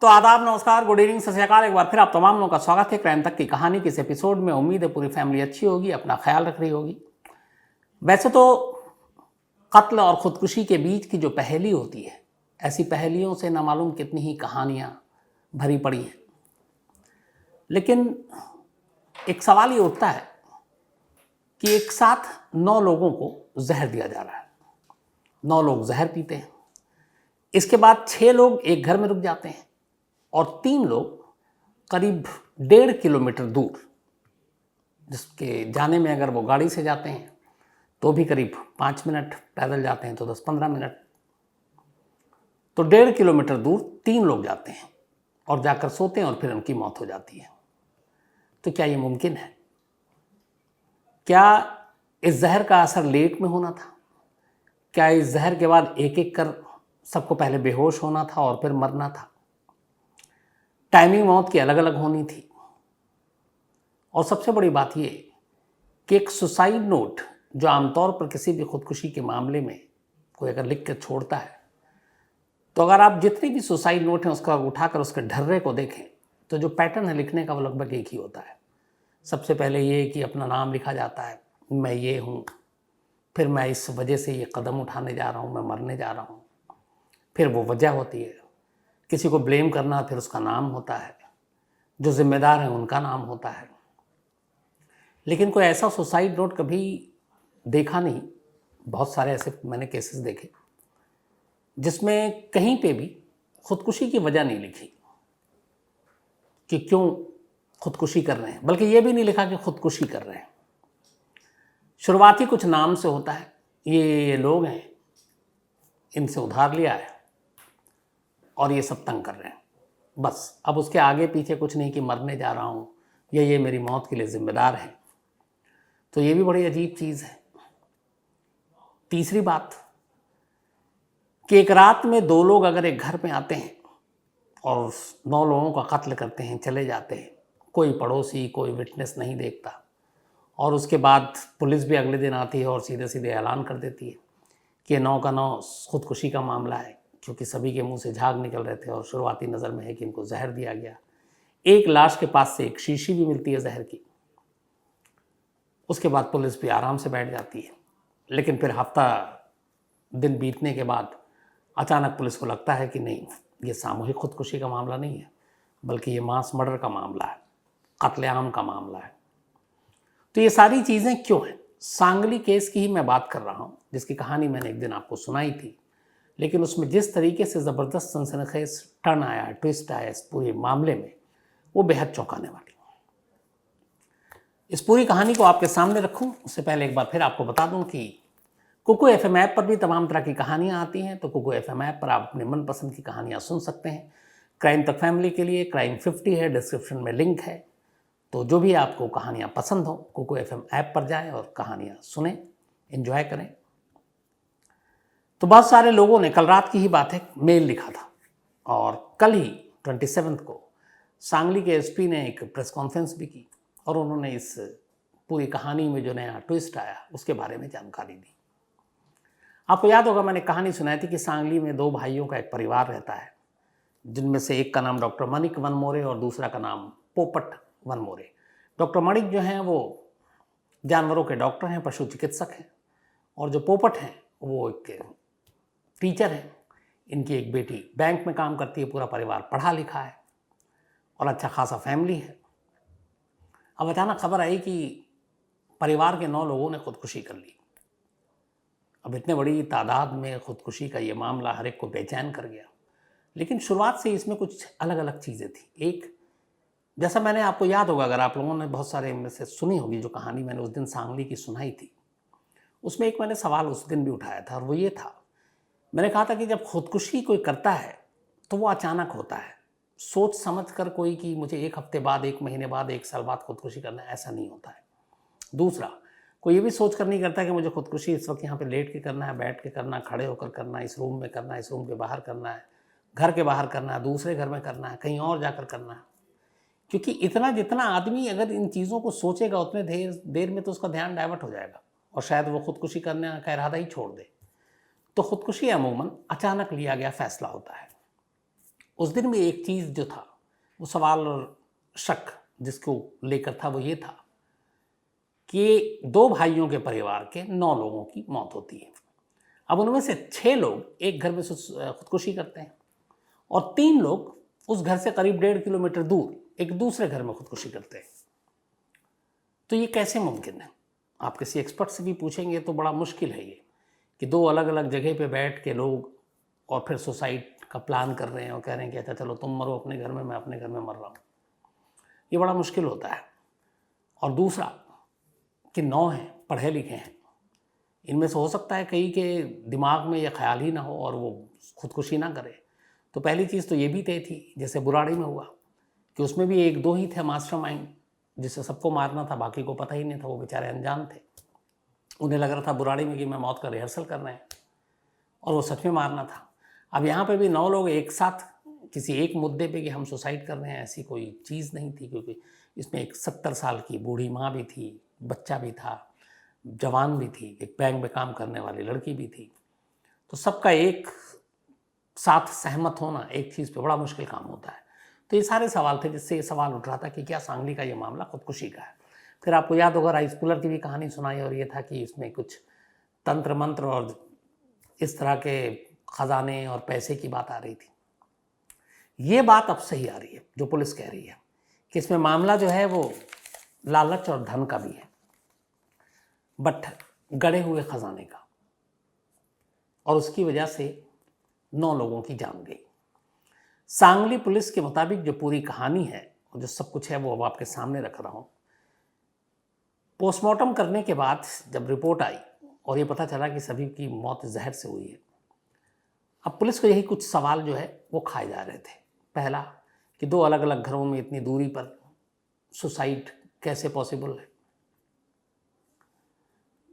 तो आदाब, नमस्कार, गुड इवनिंग, सत श्री अकाल। एक बार फिर आप तमाम लोगों का स्वागत है क्राइम तक की कहानी के इस एपिसोड में। उम्मीद है पूरी फैमिली अच्छी होगी, अपना ख्याल रख रही होगी। वैसे तो कत्ल और खुदकुशी के बीच की जो पहेली होती है, ऐसी पहेलियों से ना मालूम कितनी ही कहानियां भरी पड़ी हैं। लेकिन एक सवाल ये उठता है कि एक साथ 9 लोगों को जहर दिया जा रहा है, 9 लोग जहर पीते हैं। इसके बाद 6 लोग एक घर में रुक जाते हैं और 3 लोग करीब 1.5 किलोमीटर दूर, जिसके जाने में अगर वो गाड़ी से जाते हैं तो भी करीब 5 मिनट, पैदल जाते हैं तो 10-15 मिनट, तो 1.5 किलोमीटर दूर 3 लोग जाते हैं और जाकर सोते हैं और फिर उनकी मौत हो जाती है। तो क्या ये मुमकिन है? क्या इस जहर का असर लेट में होना था? क्या इस जहर के बाद एक एक कर सबको पहले बेहोश होना था और फिर मरना था? टाइमिंग मौत की अलग अलग होनी थी। और सबसे बड़ी बात यह कि एक सुसाइड नोट जो आमतौर पर किसी भी खुदकुशी के मामले में कोई अगर लिख कर छोड़ता है, तो अगर आप जितनी भी सुसाइड नोट हैं उसका उठाकर उसके ढर्रे को देखें तो जो पैटर्न है लिखने का वो लगभग एक ही होता है। सबसे पहले ये कि अपना नाम लिखा जाता है, मैं ये हूँ, फिर मैं इस वजह से ये कदम उठाने जा रहा हूँ, मैं मरने जा रहा हूँ, फिर वो वजह होती है, किसी को ब्लेम करना, फिर उसका नाम होता है, जो जिम्मेदार हैं उनका नाम होता है। लेकिन कोई ऐसा सुसाइड नोट कभी देखा नहीं। बहुत सारे ऐसे मैंने केसेस देखे जिसमें कहीं पे भी खुदकुशी की वजह नहीं लिखी कि क्यों खुदकुशी कर रहे हैं, बल्कि ये भी नहीं लिखा कि खुदकुशी कर रहे हैं। शुरुआती कुछ नाम से होता है, ये लोग हैं, इनसे उधार लिया है और ये सब तंग कर रहे हैं, बस। अब उसके आगे पीछे कुछ नहीं कि मरने जा रहा हूँ या ये मेरी मौत के लिए जिम्मेदार है। तो ये भी बड़ी अजीब चीज़ है। तीसरी बात कि एक रात में 2 लोग अगर एक घर में आते हैं और 9 लोगों का कत्ल करते हैं, चले जाते हैं, कोई पड़ोसी, कोई विटनेस नहीं देखता, और उसके बाद पुलिस भी अगले दिन आती है और सीधे सीधे ऐलान कर देती है कि ये 9 का 9 खुदकुशी का मामला है, क्योंकि सभी के मुंह से झाग निकल रहे थे और शुरुआती नज़र में है कि इनको जहर दिया गया। एक लाश के पास से एक शीशी भी मिलती है जहर की। उसके बाद पुलिस भी आराम से बैठ जाती है। लेकिन फिर हफ्ता दिन बीतने के बाद अचानक पुलिस को लगता है कि नहीं, ये सामूहिक खुदकुशी का मामला नहीं है, बल्कि ये मास मर्डर का मामला है, कत्लेआम का मामला है। तो ये सारी चीज़ें क्यों हैं? सांगली केस की ही मैं बात कर रहा हूँ, जिसकी कहानी मैंने एक दिन आपको सुनाई थी। लेकिन उसमें जिस तरीके से ज़बरदस्त सनसनीखेज टर्न आया, ट्विस्ट आया इस पूरे मामले में, वो बेहद चौंकाने वाली। इस पूरी कहानी को आपके सामने रखूं उससे पहले एक बार फिर आपको बता दूं कि कुकू FM ऐप पर भी तमाम तरह की कहानियां आती हैं। तो कुकू FM ऐप पर आप अपने मनपसंद की कहानियां सुन सकते हैं। क्राइम तक फैमिली के लिए क्राइम 50 है, डिस्क्रिप्शन में लिंक है। तो जो भी आपको कहानियां पसंद हो, कुकू FM ऐप पर जाएं और कहानियां सुने, एंजॉय करें। तो बहुत सारे लोगों ने, कल रात की ही बात है, मेल लिखा था और कल ही 27 को सांगली के SP ने एक प्रेस कॉन्फ्रेंस भी की और उन्होंने इस पूरी कहानी में जो नया ट्विस्ट आया उसके बारे में जानकारी दी। आपको याद होगा, मैंने कहानी सुनाई थी कि सांगली में 2 भाइयों का एक परिवार रहता है, जिनमें से एक का नाम डॉक्टर मणिक वनमोरे और दूसरा का नाम पोपट वनमोरे। डॉक्टर मणिक जो हैं वो जानवरों के डॉक्टर हैं, पशु चिकित्सक हैं, और जो पोपट हैं वो एक टीचर हैं। इनकी एक बेटी बैंक में काम करती है, पूरा परिवार पढ़ा लिखा है और अच्छा खासा फैमिली है। अब अचानक खबर आई कि परिवार के 9 लोगों ने खुदकुशी कर ली। अब इतने बड़ी तादाद में खुदकुशी का ये मामला हर एक को बेचैन कर गया। लेकिन शुरुआत से इसमें कुछ अलग अलग चीज़ें थी। एक, जैसा मैंने, आपको याद होगा, अगर आप लोगों ने बहुत सारे में से सुनी होगी जो कहानी मैंने उस दिन सांगली की सुनाई थी, उसमें एक मैंने सवाल उस दिन भी उठाया था और वो ये था, मैंने कहा था कि जब खुदकुशी कोई करता है तो वो अचानक होता है, सोच समझ कर कोई कि मुझे 1 हफ्ते बाद, 1 महीने बाद, 1 साल बाद खुदकुशी करना है, ऐसा नहीं होता है। दूसरा, कोई ये भी सोच कर नहीं करता कि मुझे खुदकुशी इस वक्त यहाँ पे लेट के करना है, बैठ के करना है, खड़े होकर करना है, इस रूम में करना है, इस रूम के बाहर करना है, घर के बाहर करना है, दूसरे घर में करना है, कहीं और जाकर करना है। क्योंकि इतना जितना आदमी अगर इन चीज़ों को सोचेगा उतने देर में तो उसका ध्यान डाइवर्ट हो जाएगा और शायद वो खुदकुशी करने का इरादा ही छोड़ दे। तो खुदकुशी अमूमन अचानक लिया गया फैसला होता है। उस दिन भी एक चीज़ जो था, वो सवाल और शक जिसको लेकर था, वो ये था कि 2 भाइयों के परिवार के 9 लोगों की मौत होती है। अब उनमें से 6 लोग एक घर में खुदकुशी करते हैं और 3 लोग उस घर से करीब 1.5 किलोमीटर दूर एक दूसरे घर में खुदकुशी करते हैं। तो ये कैसे मुमकिन है? आप किसी एक्सपर्ट से भी पूछेंगे तो बड़ा मुश्किल है ये, कि 2 अलग अलग जगह पे बैठ के लोग और फिर सुसाइड का प्लान कर रहे हैं और कह रहे हैं कि अच्छा चलो तुम मरो अपने घर में, मैं अपने घर में मर रहा हूँ। ये बड़ा मुश्किल होता है। और दूसरा कि 9 हैं, पढ़े लिखे हैं, इनमें से हो सकता है कई के दिमाग में ये ख्याल ही ना हो और वो खुदकुशी ना करे। तो पहली चीज़ तो ये भी तय थी, जैसे बुराड़ी में हुआ, कि उसमें भी 1-2 ही थे मास्टरमाइंड, जिसे सबको मारना था, बाकी को पता ही नहीं था, वो बेचारे अनजान थे। उन्हें लग रहा था बुराड़ी में कि मैं मौत का रिहर्सल कर रहे हैं और वो सच में मारना था। अब यहाँ पे भी 9 लोग एक साथ किसी एक मुद्दे पे कि हम सुसाइड कर रहे हैं, ऐसी कोई चीज़ नहीं थी, क्योंकि इसमें एक 70 साल की बूढ़ी माँ भी थी, बच्चा भी था, जवान भी थी, एक बैंक में काम करने वाली लड़की भी थी। तो सबका एक साथ सहमत होना एक चीज़ पे बड़ा मुश्किल काम होता है। तो ये सारे सवाल थे जिससे ये सवाल उठ रहा था कि क्या सांगली का ये मामला खुदकुशी का है। फिर आपको याद होगा राइस पुलर की भी कहानी सुनाई, और ये था कि इसमें कुछ तंत्र मंत्र और इस तरह के खजाने और पैसे की बात आ रही थी। ये बात अब सही आ रही है जो पुलिस कह रही है कि इसमें मामला जो है वो लालच और धन का भी है, बट गड़े हुए खजाने का, और उसकी वजह से 9 लोगों की जान गई। सांगली पुलिस के मुताबिक जो पूरी कहानी है और जो सब कुछ है वो अब आपके सामने रख रहा हूं। पोस्टमार्टम करने के बाद जब रिपोर्ट आई और ये पता चला कि सभी की मौत जहर से हुई है, अब पुलिस को यही कुछ सवाल जो है वो खाए जा रहे थे। पहला कि 2 अलग अलग घरों में इतनी दूरी पर सुसाइड कैसे पॉसिबल है।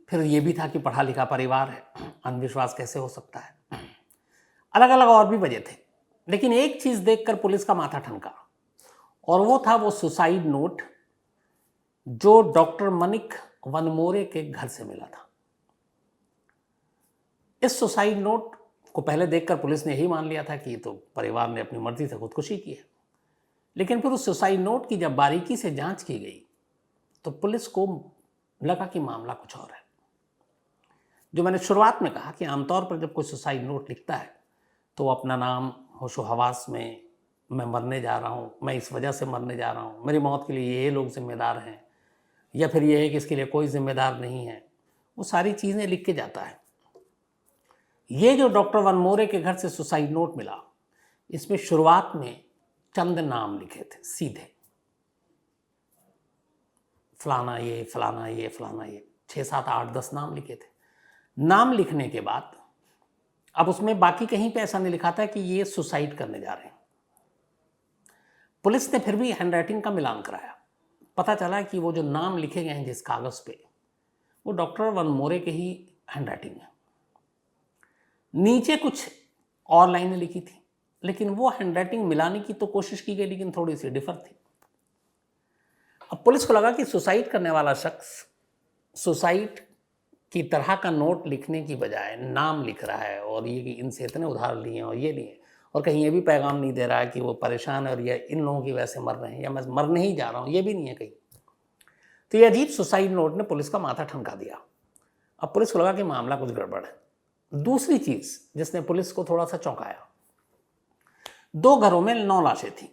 फिर ये भी था कि पढ़ा लिखा परिवार है, अंधविश्वास कैसे हो सकता है। अलग अलग और भी वजह थे, लेकिन एक चीज देखकर पुलिस का माथा ठनका, और वो था वो सुसाइड नोट जो डॉक्टर मनिक वनमोरे के घर से मिला था। इस सुसाइड नोट को पहले देखकर पुलिस ने यही मान लिया था कि ये तो परिवार ने अपनी मर्जी से खुदकुशी की है, लेकिन फिर उस सुसाइड नोट की जब बारीकी से जांच की गई तो पुलिस को लगा कि मामला कुछ और है। जो मैंने शुरुआत में कहा कि आमतौर पर जब कोई सुसाइड नोट लिखता है तो वो अपना नाम, होशो हवास में, मैं मरने जा रहा हूँ, मैं इस वजह से मरने जा रहा हूँ, मेरी मौत के लिए ये लोग जिम्मेदार हैं, या फिर ये है कि इसके लिए कोई जिम्मेदार नहीं है, वो सारी चीज़ें लिख के जाता है। ये जो डॉक्टर वनमोरे के घर से सुसाइड नोट मिला, इसमें शुरुआत में चंद नाम लिखे थे सीधे, फलाना ये, फलाना ये, फलाना ये, 6, 7, 8, 10 नाम लिखे थे। नाम लिखने के बाद अब उसमें बाकी कहीं पे ऐसा नहीं लिखा था कि ये सुसाइड करने जा रहे हैं। पुलिस ने फिर भी हैंडराइटिंग का मिलान कराया, पता चला कि वो जो नाम लिखे गए हैं जिस कागज पे, वो डॉक्टर वनमोरे के ही हैंडराइटिंग है। नीचे कुछ और लाइनें लिखी थी, लेकिन वो हैंडराइटिंग मिलाने की तो कोशिश की गई, लेकिन थोड़ी सी डिफर थी। अब पुलिस को लगा कि सुसाइड करने वाला शख्स सुसाइड की तरह का नोट लिखने की बजाय नाम लिख रहा है, और ये कि इनसे इतने उधार लिए और ये लिए, और कहीं ये भी पैगाम नहीं दे रहा है कि वो परेशान है और ये इन लोगों की वजह से मर रहे हैं या मैं मरने ही जा रहा हूँ, ये भी नहीं है कहीं। तो ये अजीब सुसाइड नोट ने पुलिस का माथा ठनका दिया। अब पुलिस को लगा कि मामला कुछ गड़बड़ है। दूसरी चीज जिसने पुलिस को थोड़ा सा चौंकाया, 2 घरों में 9 लाशें थी,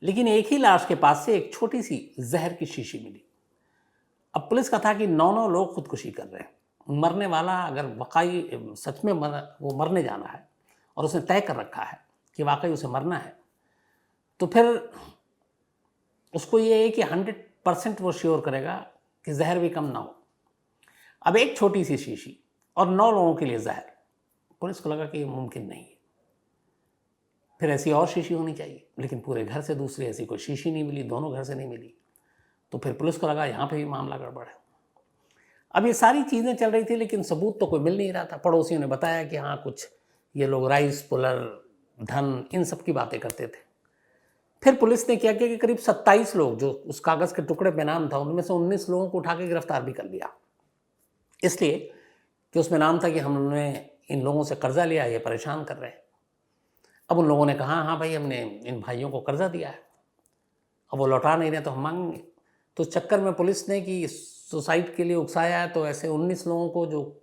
लेकिन एक ही लाश के पास से एक छोटी सी जहर की शीशी मिली। अब पुलिस का था कि 9 लोग खुदकुशी कर रहे हैं, मरने वाला अगर वाकई सच में वो मरने जाना है और उसने तय कर रखा है कि वाकई उसे मरना है, तो फिर उसको ये है कि 100% वो श्योर करेगा कि जहर भी कम ना हो। अब एक छोटी सी शीशी और 9 लोगों के लिए जहर, पुलिस को लगा कि ये मुमकिन नहीं है। फिर ऐसी और शीशी होनी चाहिए, लेकिन पूरे घर से दूसरी ऐसी कोई शीशी नहीं मिली, दोनों घर से नहीं मिली। तो फिर पुलिस को लगा यहाँ पे भी मामला गड़बड़ है। अब ये सारी चीज़ें चल रही थी, लेकिन सबूत तो कोई मिल नहीं रहा था। पड़ोसियों ने बताया कि हाँ कुछ ये लोग राइस पुलर, धन, इन सब की बातें करते थे। फिर पुलिस ने क्या किया कि करीब 27 लोग जो उस कागज़ के टुकड़े पे नाम था, उनमें से 19 लोगों को उठा के गिरफ्तार भी कर लिया, इसलिए कि उसमें नाम था कि हमने इन लोगों से कर्जा लिया, ये परेशान कर रहे हैं। अब उन लोगों ने कहा हाँ भाई हमने इन भाइयों को कर्जा दिया है, अब वो लौटा नहीं रहे तो हम मांगेंगे। तो उस चक्कर में पुलिस ने कि सुसाइड के लिए उकसाया है, तो ऐसे 19 लोगों को जो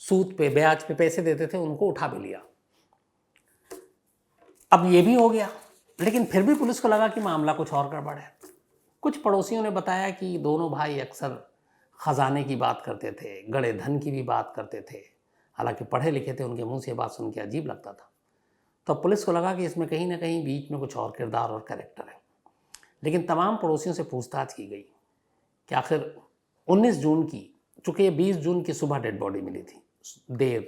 सूद पे ब्याज पे पैसे देते थे उनको उठा भी लिया। अब ये भी हो गया, लेकिन फिर भी पुलिस को लगा कि मामला कुछ और गड़बड़ है। कुछ पड़ोसियों ने बताया कि दोनों भाई अक्सर खजाने की बात करते थे, गड़े धन की भी बात करते थे। हालांकि पढ़े लिखे थे, उनके मुंह से बात सुन के अजीब लगता था। तो पुलिस को लगा कि इसमें कहीं ना कहीं बीच में कुछ और किरदार और कैरेक्टर है। लेकिन तमाम पड़ोसियों से पूछताछ की गई कि आखिर 19 जून की, चूँकि ये 20 जून की सुबह डेड बॉडी मिली थी देर,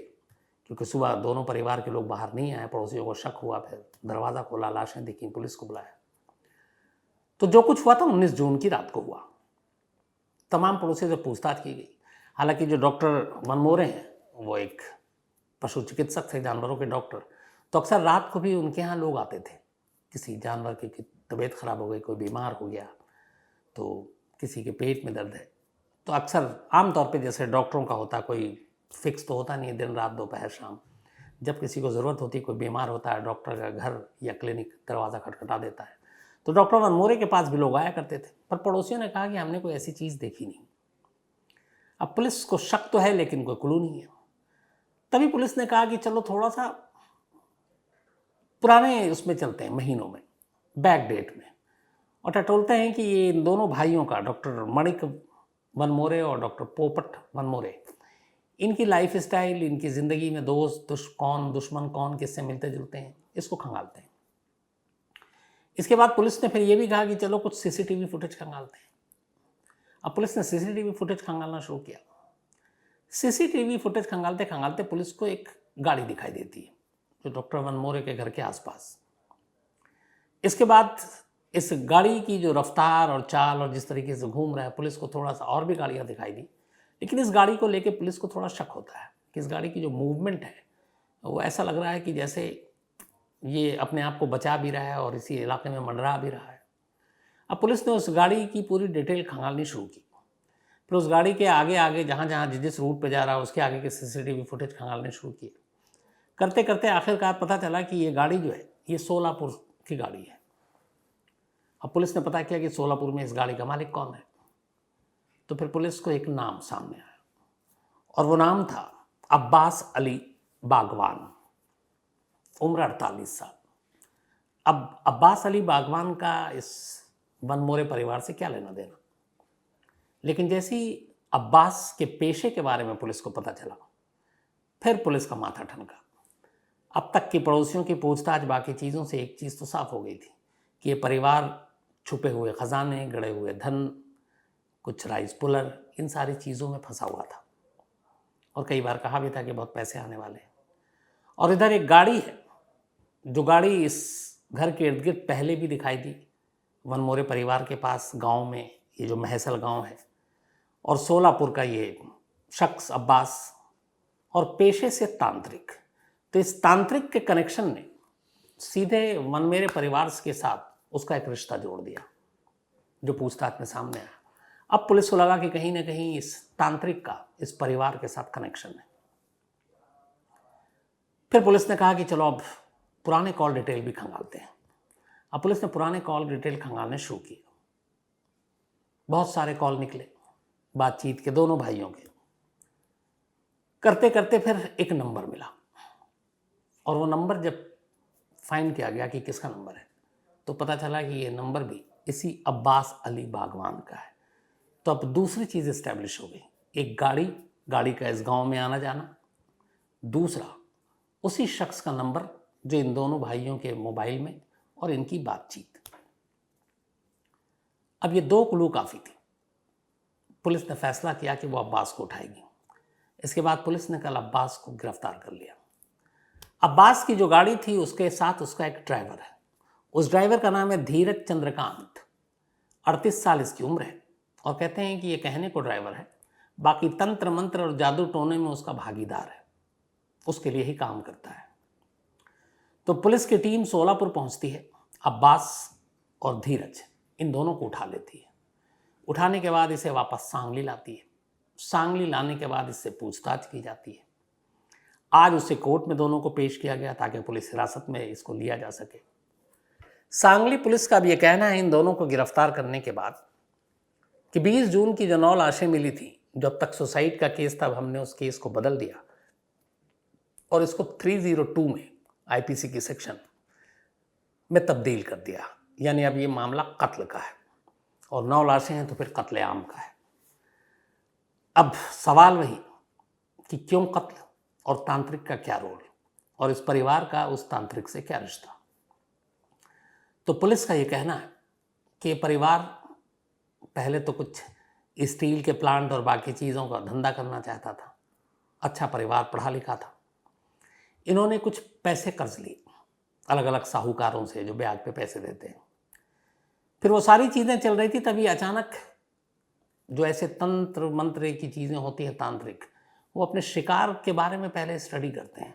क्योंकि सुबह दोनों परिवार के लोग बाहर नहीं आए, पड़ोसियों को शक हुआ, फिर दरवाज़ा खोला, लाशें दिखी, पुलिस को बुलाया। तो जो कुछ हुआ था 19 जून की रात को हुआ। तमाम पड़ोसियों से पूछताछ की गई। हालांकि जो डॉक्टर मनमोरे हैं वो एक पशु चिकित्सक थे, जानवरों के डॉक्टर, तो अक्सर रात को भी उनके यहाँ लोग आते थे। किसी जानवर की तबीयत खराब हो गई, कोई बीमार हो गया, तो किसी के पेट में दर्द है, तो अक्सर आमतौर पे जैसे डॉक्टरों का होता है, कोई फिक्स तो होता नहीं है दिन रात दोपहर शाम, जब किसी को ज़रूरत होती है, कोई बीमार होता है, डॉक्टर का घर या क्लिनिक दरवाज़ा खटखटा देता है। तो डॉक्टर मनमोरे के पास भी लोग आया करते थे। पर पड़ोसियों ने कहा कि हमने कोई ऐसी चीज़ देखी नहीं। अब पुलिस को शक तो है लेकिन कोई क्लू नहीं है। तभी पुलिस ने कहा कि चलो थोड़ा सा पुराने उसमें चलते हैं, महीनों में, बैक डेट में, और टटोलते हैं कि ये इन दोनों भाइयों का, डॉक्टर मणिक मनमोरे और डॉक्टर पोपट मनमोरे, इनकी लाइफ स्टाइल, इनकी ज़िंदगी में दोस्त कौन, दुश्मन कौन, किससे मिलते जुलते हैं, इसको खंगालते हैं। इसके बाद पुलिस ने फिर ये भी कहा कि चलो कुछ सीसीटीवी फुटेज खंगालते हैं। अब पुलिस ने सीसीटीवी फुटेज खंगालना शुरू किया। सीसीटीवी फुटेज खंगालते खंगालते पुलिस को एक गाड़ी दिखाई देती है जो डॉक्टर मनमोरे के घर के आसपास। इसके बाद इस गाड़ी की जो रफ्तार और चाल और जिस तरीके से घूम रहा है, पुलिस को थोड़ा सा और भी गाड़ियाँ दिखाई दी, लेकिन इस गाड़ी को लेके पुलिस को थोड़ा शक होता है कि इस गाड़ी की जो मूवमेंट है वो ऐसा लग रहा है कि जैसे ये अपने आप को बचा भी रहा है और इसी इलाके में मंडरा भी रहा है। अब पुलिस ने उस गाड़ी की पूरी डिटेल खंगालनी शुरू की। फिर उस गाड़ी के आगे आगे जहाँ जहाँ जिस रूट पे जा रहा है उसके आगे के सीसीटीवी फुटेज खंगालने शुरू किए। करते करते आखिरकार पता चला कि ये गाड़ी जो है ये सोलापुर की गाड़ी है। अब पुलिस ने पता किया कि सोलापुर में इस गाड़ी का मालिक कौन है। तो फिर पुलिस को एक नाम सामने आया और वो नाम था अब्बास अली बागवान, उम्र 48 साल। अब अब्बास अली बागवान का इस मनमोरे परिवार से क्या लेना देना, लेकिन जैसे ही अब्बास के पेशे के बारे में पुलिस को पता चला, फिर पुलिस का माथा ठनका। अब तक की पड़ोसियों की पूछताछ बाकी चीज़ों से एक चीज़ तो साफ हो गई थी कि ये परिवार छुपे हुए खजाने, गड़े हुए धन, कुछ राइस पुलर, इन सारी चीज़ों में फंसा हुआ था। और कई बार कहा भी था कि बहुत पैसे आने वाले हैं। और इधर एक गाड़ी है, जो गाड़ी इस घर के इर्द गिर्द पहले भी दिखाई दी मनमोरे परिवार के पास गांव में, ये जो महसल गांव है, और सोलापुर का ये शख्स अब्बास, और पेशे से तांत्रिक। तो इस तांत्रिक के कनेक्शन ने सीधे मनमेरे परिवार के साथ उसका एक रिश्ता जोड़ दिया जो पूछताछ में सामने आया। अब पुलिस को लगा कि कहीं ना कहीं इस तांत्रिक का इस परिवार के साथ कनेक्शन है। फिर पुलिस ने कहा कि चलो अब पुराने कॉल डिटेल भी खंगालते हैं। अब पुलिस ने पुराने कॉल डिटेल खंगालने शुरू किए। बहुत सारे कॉल निकले बातचीत के, दोनों भाइयों के। करते करते फिर एक नंबर मिला, और वो नंबर जब फाइंड किया गया कि किसका नंबर है, तो पता चला कि ये नंबर भी इसी अब्बास अली बागवान का है। तो अब दूसरी चीज़ इस्टेब्लिश हो गई, एक गाड़ी का इस गांव में आना जाना, दूसरा उसी शख्स का नंबर जो इन दोनों भाइयों के मोबाइल में, और इनकी बातचीत। अब ये दो क्लू काफ़ी थी। पुलिस ने फैसला किया कि वो अब्बास को उठाएगी। इसके बाद पुलिस ने कल अब्बास को गिरफ्तार कर लिया। अब्बास की जो गाड़ी थी उसके साथ उसका एक ड्राइवर है। उस ड्राइवर का नाम है धीरज चंद्रकांत, 38 साल इसकी उम्र है, और कहते हैं कि ये कहने को ड्राइवर है, बाकी तंत्र मंत्र और जादू टोने में उसका भागीदार है, उसके लिए ही काम करता है। तो पुलिस की टीम सोलापुर पहुंचती है, अब्बास और धीरज इन दोनों को उठा लेती है। उठाने के बाद इसे वापस सांगली लाती है। सांगली लाने के बाद इससे पूछताछ की जाती है। आज उसे कोर्ट में दोनों को पेश किया गया ताकि पुलिस हिरासत में इसको लिया जा सके। सांगली पुलिस का भी ये कहना है इन दोनों को गिरफ्तार करने के बाद कि 20 जून की जो 9 लाशें मिली थी, जब तक सुसाइड का केस था, हमने उस केस को बदल दिया और इसको 302 में आईपीसी की सेक्शन में तब्दील कर दिया। यानी अब ये मामला कत्ल का है और 9 लाशें हैं तो फिर कत्लेआम का है। अब सवाल वही कि क्यों कत्ल और तांत्रिक का क्या रोल और इस परिवार का उस तांत्रिक से क्या रिश्ता। तो पुलिस का ये कहना है कि परिवार पहले तो कुछ स्टील के प्लांट और बाकी चीज़ों का धंधा करना चाहता था। अच्छा परिवार, पढ़ा लिखा था। इन्होंने कुछ पैसे कर्ज लिए अलग अलग साहूकारों से जो ब्याज पे पैसे देते हैं। फिर वो सारी चीज़ें चल रही थी, तभी अचानक जो ऐसे तंत्र मंत्र की चीज़ें होती हैं तांत्रिक, वो अपने शिकार के बारे में पहले स्टडी करते हैं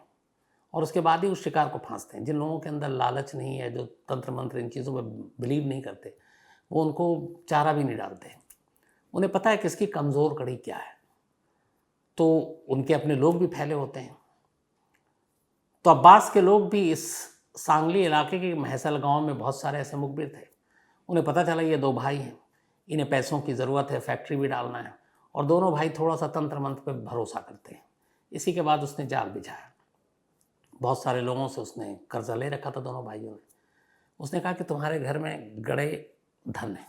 और उसके बाद ही उस शिकार को फांसते हैं। जिन लोगों के अंदर लालच नहीं है, जो तंत्र मंत्र इन चीज़ों में बिलीव नहीं करते, वो उनको चारा भी नहीं डालते। उन्हें पता है कि इसकी कमज़ोर कड़ी क्या है, तो उनके अपने लोग भी फैले होते हैं। तो अब्बास के लोग भी इस सांगली इलाके के महसल गांव में बहुत सारे ऐसे मुखबिर थे। उन्हें पता चला ये 2 भाई हैं, इन्हें पैसों की ज़रूरत है, फैक्ट्री भी डालना है और दोनों भाई थोड़ा सा तंत्र मंत्र पर भरोसा करते हैं। इसी के बाद उसने जाल बिछाया। बहुत सारे लोगों से उसने कर्जा ले रखा था दोनों भाइयों ने। उसने कहा कि तुम्हारे घर में गड़े धन है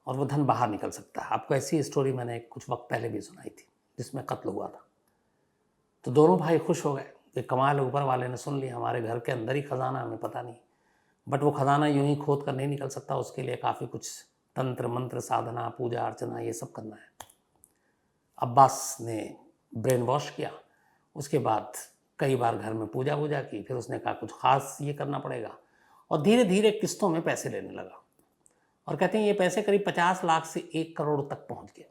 और वो धन बाहर निकल सकता है। आपको ऐसी स्टोरी मैंने कुछ वक्त पहले भी सुनाई थी जिसमें कत्ल हुआ था। तो दोनों भाई खुश हो गए कि कमाल, ऊपर वाले ने सुन लिया, हमारे घर के अंदर ही खजाना, हमें पता नहीं। बट वो खजाना यूं ही खोद कर नहीं निकल सकता, उसके लिए काफ़ी कुछ तंत्र मंत्र, साधना, पूजा अर्चना, ये सब करना है। अब्बास ने ब्रेन वॉश किया। उसके बाद कई बार घर में पूजा वूजा की। फिर उसने कहा कुछ ख़ास ये करना पड़ेगा और धीरे धीरे किस्तों में पैसे लेने लगा। और कहते हैं ये पैसे करीब 50 लाख से 1 करोड़ तक पहुंच गए।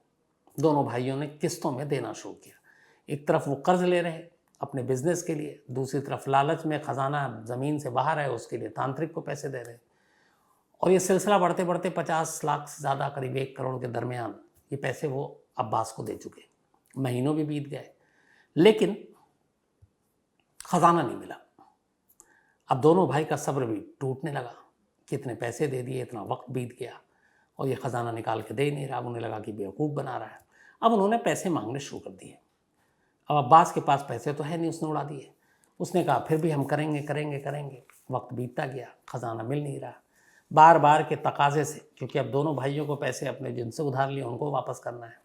दोनों भाइयों ने किस्तों में देना शुरू किया। एक तरफ वो कर्ज ले रहे अपने बिजनेस के लिए, दूसरी तरफ लालच में खजाना ज़मीन से बाहर है उसके लिए तांत्रिक को पैसे दे रहे। और ये सिलसिला बढ़ते बढ़ते 50 लाख से ज़्यादा, करीब 1 करोड़ के दरमियान ये पैसे वो अब्बास को दे चुके। महीनों भी बीत गए लेकिन खजाना नहीं मिला। अब दोनों भाई का सब्र भी टूटने लगा कि इतने पैसे दे दिए, इतना वक्त बीत गया और ये ख़जाना निकाल के दे नहीं रहा। उन्हें लगा कि बेवकूफ़ बना रहा है। अब उन्होंने पैसे मांगने शुरू कर दिए। अब अब्बास के पास पैसे तो है नहीं, उसने उड़ा दिए। उसने कहा फिर भी हम करेंगे करेंगे करेंगे। वक्त बीतता गया, ख़जाना मिल नहीं रहा। बार बार के तकाजे से, क्योंकि अब दोनों भाइयों को पैसे अपने जिनसे उधार लिए उनको वापस करना है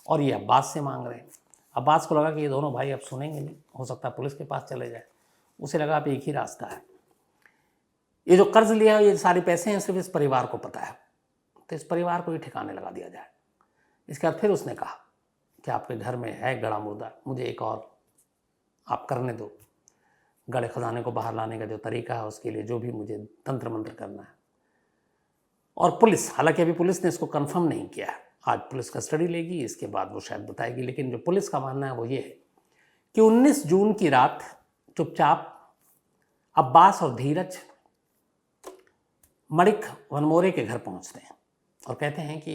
और ये अब्बास से मांग रहे हैं। अब्बास को लगा कि ये दोनों भाई अब सुनेंगे नहीं, हो सकता है पुलिस के पास चले जाए। उसे लगा अब एक ही रास्ता है, ये जो कर्ज लिया ये सारे पैसे हैं सिर्फ इस परिवार को पता है, तो इस परिवार को ही ठिकाने लगा दिया जाए। इसके बाद फिर उसने कहा कि आपके घर में है गड़ा मुर्दा, मुझे एक और आप करने दो। गड़े खजाने को बाहर लाने का जो तरीका है उसके लिए जो भी मुझे तंत्र मंत्र करना है। और पुलिस, हालांकि अभी पुलिस ने इसको कंफर्म नहीं किया है, आज पुलिस कस्टडी लेगी, इसके बाद वो शायद बताएगी। लेकिन जो पुलिस का मानना है वो ये है कि 19 जून की रात चुपचाप अब्बास और धीरज मणिक वनमोरे के घर पहुंचते हैं और कहते हैं कि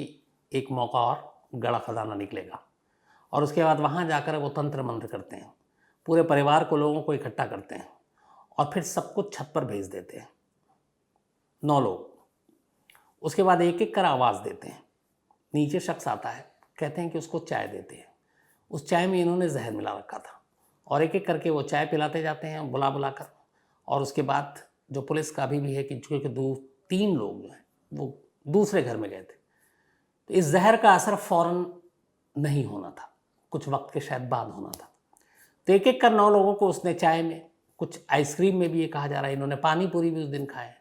एक मौका और गड़ा खजाना निकलेगा। और उसके बाद वहां जाकर वो तंत्र मंत्र करते हैं, पूरे परिवार को, लोगों को इकट्ठा करते हैं और फिर सबको छत पर भेज देते हैं, 9 लोग। उसके बाद एक एक कर आवाज़ देते हैं। नीचे शख्स आता है, कहते हैं कि उसको चाय देते हैं। उस चाय में इन्होंने जहर मिला रखा था और एक एक करके वो चाय पिलाते जाते हैं बुला बुला कर। और उसके बाद जो पुलिस का अभी भी है कि क्योंकि 2-3 लोग जो हैं वो दूसरे घर में गए थे, तो इस जहर का असर फ़ौरन नहीं होना था, कुछ वक्त के शायद बाद होना था। तो एक एक कर 9 लोगों को उसने चाय में, कुछ आइसक्रीम में भी ये कहा जा रहा है, इन्होंने पानी पूरी भी उस दिन खाए।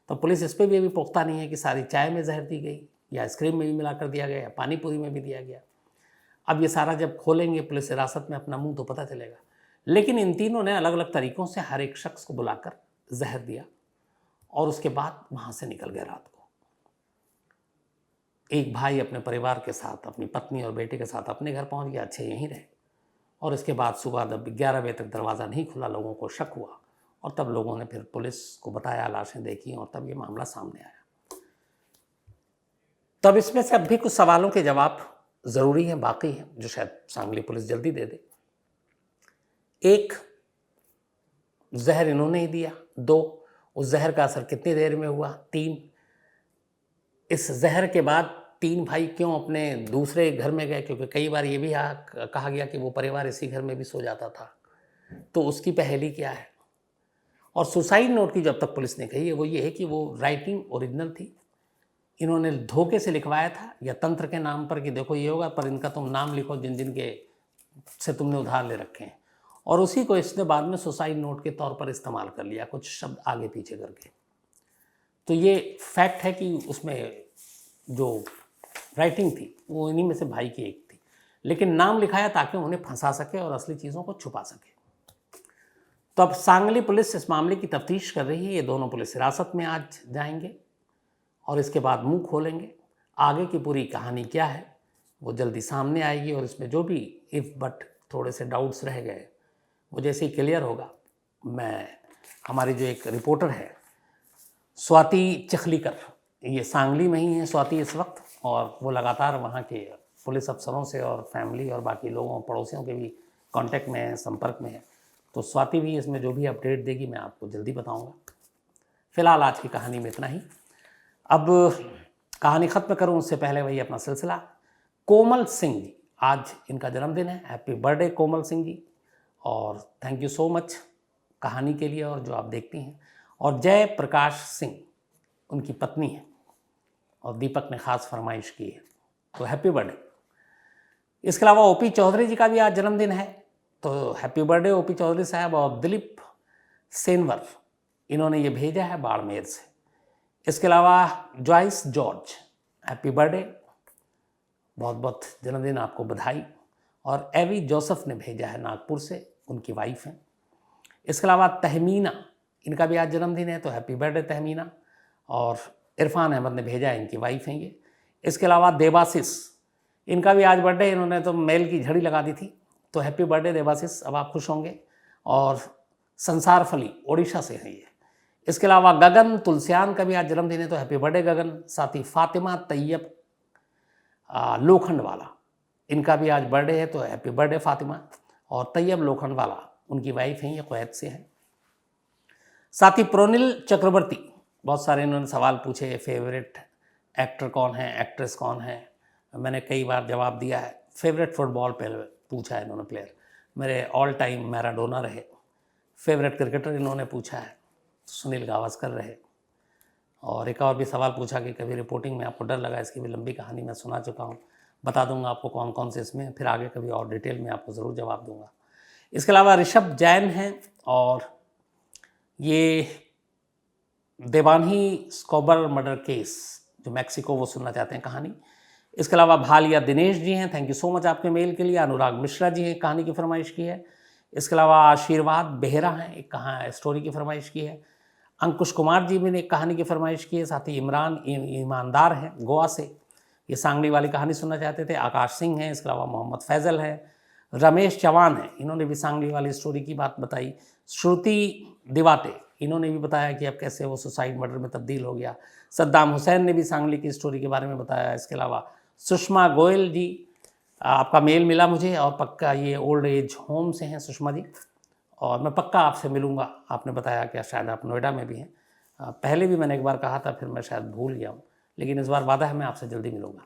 तो पुलिस इस पर भी अभी पुख्ता नहीं है कि सारी चाय में जहर दी गई या आइसक्रीम में भी मिलाकर दिया गया या पानी पूरी में भी दिया गया। अब ये सारा जब खोलेंगे पुलिस हिरासत में अपना मुंह तो पता चलेगा। लेकिन इन तीनों ने अलग अलग तरीक़ों से हर एक शख्स को बुलाकर जहर दिया और उसके बाद वहाँ से निकल गए रात को। एक भाई अपने परिवार के साथ, अपनी पत्नी और बेटे के साथ अपने घर पहुँच गया, अच्छे यहीं रहे। और इसके बाद सुबह जब 11 बजे तक दरवाज़ा नहीं खुला, लोगों को शक हुआ और तब लोगों ने फिर पुलिस को बताया, लाशें देखी और तब ये मामला सामने आया। तब इसमें से अब भी कुछ सवालों के जवाब ज़रूरी हैं, बाकी हैं, जो शायद सांगली पुलिस जल्दी दे दे। एक, जहर इन्होंने ही दिया। 2, उस जहर का असर कितनी देर में हुआ। 3, इस जहर के बाद 3 भाई क्यों अपने दूसरे घर में गए, क्योंकि कई बार ये भी कहा गया कि वो परिवार इसी घर में भी सो जाता था, तो उसकी पहेली क्या है। और सुसाइड नोट की जब तक पुलिस ने कही है वो ये है कि वो राइटिंग ओरिजिनल थी, इन्होंने धोखे से लिखवाया था या तंत्र के नाम पर कि देखो ये होगा, पर इनका तुम नाम लिखो जिन जिन के से तुमने उधार ले रखे हैं, और उसी को इसने बाद में सुसाइड नोट के तौर पर इस्तेमाल कर लिया, कुछ शब्द आगे पीछे करके। तो ये फैक्ट है कि उसमें जो राइटिंग थी वो इन्हीं में से भाई की एक थी, लेकिन नाम लिखाया ताकि उन्हें फंसा सके और असली चीज़ों को छुपा सके। तो अब सांगली पुलिस इस मामले की तफ्तीश कर रही है। ये दोनों पुलिस हिरासत में आज जाएंगे और इसके बाद मुंह खोलेंगे। आगे की पूरी कहानी क्या है वो जल्दी सामने आएगी, और इसमें जो भी इफ बट थोड़े से डाउट्स रह गए वो जैसे ही क्लियर होगा, मैं हमारी जो एक रिपोर्टर है स्वाति चिखलीकर, ये सांगली में ही है स्वाति इस वक्त, और वो लगातार वहाँ के पुलिस अफसरों से और फैमिली और बाकी लोगों पड़ोसियों के भी कांटेक्ट में है, संपर्क में है। तो स्वाति भी इसमें जो भी अपडेट देगी मैं आपको जल्दी बताऊंगा। फिलहाल आज की कहानी में इतना ही। अब कहानी ख़त्म करूं उससे पहले वही अपना सिलसिला। कोमल सिंह जी, आज इनका जन्मदिन है। हैप्पी बर्थडे कोमल सिंह जी, और थैंक यू सो मच कहानी के लिए और जो आप देखती हैं। और जय प्रकाश सिंह उनकी पत्नी है, और दीपक ने ख़ास फरमाइश की है, तो हैप्पी बर्थडे। इसके अलावा ओपी चौधरी जी का भी आज जन्मदिन है, तो हैप्पी बर्थडे ओपी चौधरी साहब। और दिलीप सेनवर, इन्होंने ये भेजा है बाड़मेर से। इसके अलावा जॉइस जॉर्ज, हैप्पी बर्थडे, बहुत बहुत जन्मदिन आपको बधाई। और एवी जोसेफ ने भेजा है नागपुर से, उनकी वाइफ हैं। इसके अलावा तहमीना, इनका भी आज जन्मदिन है, तो हैप्पी बर्थडे तहमीना। और इरफान अहमद ने भेजा है, इनकी वाइफ हैं ये। इसके अलावा देवाशीष, इनका भी आज बर्थडे, इन्होंने तो मेल की झड़ी लगा दी थी, तो हैप्पी बर्थडे देवाशीष, अब आप खुश होंगे। और संसार फली ओडिशा से हैं ये। इसके अलावा गगन तुलसियान का भी आज जन्मदिन है, तो हैप्पी बर्थडे गगन। साथ ही फातिमा तैयब लोखंडवाला, इनका भी आज बर्थडे है, तो हैप्पी बर्थडे फातिमा। और तैयब लोखंडवाला उनकी वाइफ हैं, ये कुवैत से हैं। साथ ही प्रोनिल चक्रवर्ती, बहुत सारे इन्होंने सवाल पूछे, फेवरेट एक्टर कौन है, एक्ट्रेस कौन है, मैंने कई बार जवाब दिया है। फेवरेट फुटबॉल प्लेयर पूछा है इन्होंने, प्लेयर मेरे ऑल टाइम मैराडोना रहे। फेवरेट क्रिकेटर इन्होंने पूछा है, सुनील गावस्कर रहे। और एक और भी सवाल पूछा कि कभी रिपोर्टिंग में आपको डर लगा, इसकी भी लंबी कहानी मैं सुना चुका हूँ, बता दूंगा आपको कौन कौन से इसमें, फिर आगे कभी और डिटेल में आपको ज़रूर जवाब दूंगा। इसके अलावा ऋषभ जैन हैं, और ये देवानी स्कोबर मर्डर केस जो मैक्सिको, वो सुनना चाहते हैं कहानी। इसके अलावा भालिया दिनेश जी हैं, थैंक यू सो मच आपके मेल के लिए। अनुराग मिश्रा जी हैं, कहानी की फरमाइश की है। इसके अलावा आशीर्वाद बेहरा हैं, एक कहाँ स्टोरी की फरमाइश की है। अंकुश कुमार जी भी ने एक कहानी की फरमाइश की है। साथ ही इमरान ईमानदार हैं गोवा से, ये सांगली वाली कहानी सुनना चाहते थे। आकाश सिंह हैं, इसके अलावा मोहम्मद फैज़ल है। रमेश चौहान हैं, इन्होंने भी सांगली वाली स्टोरी की बात बताई। श्रुति दिवाटे, इन्होंने भी बताया कि अब कैसे वो सुसाइड मर्डर में तब्दील हो गया। सद्दाम हुसैन ने भी सांगली की स्टोरी के बारे में बताया। इसके अलावा सुषमा गोयल जी, आपका मेल मिला मुझे, और पक्का ये ओल्ड एज होम से हैं सुषमा जी, और मैं पक्का आपसे मिलूँगा। आपने बताया कि शायद आप नोएडा में भी हैं, पहले भी मैंने एक बार कहा था, फिर मैं शायद भूल गया हूँ, लेकिन इस बार वादा है मैं आपसे जल्दी मिलूँगा।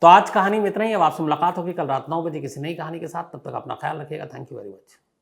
तो आज कहानी में इतना ही। अब आपसे मुलाकात होगी कल रात 9 बजे किसी नई कहानी के साथ। तब तक अपना ख्याल रखिएगा। Thank you very much.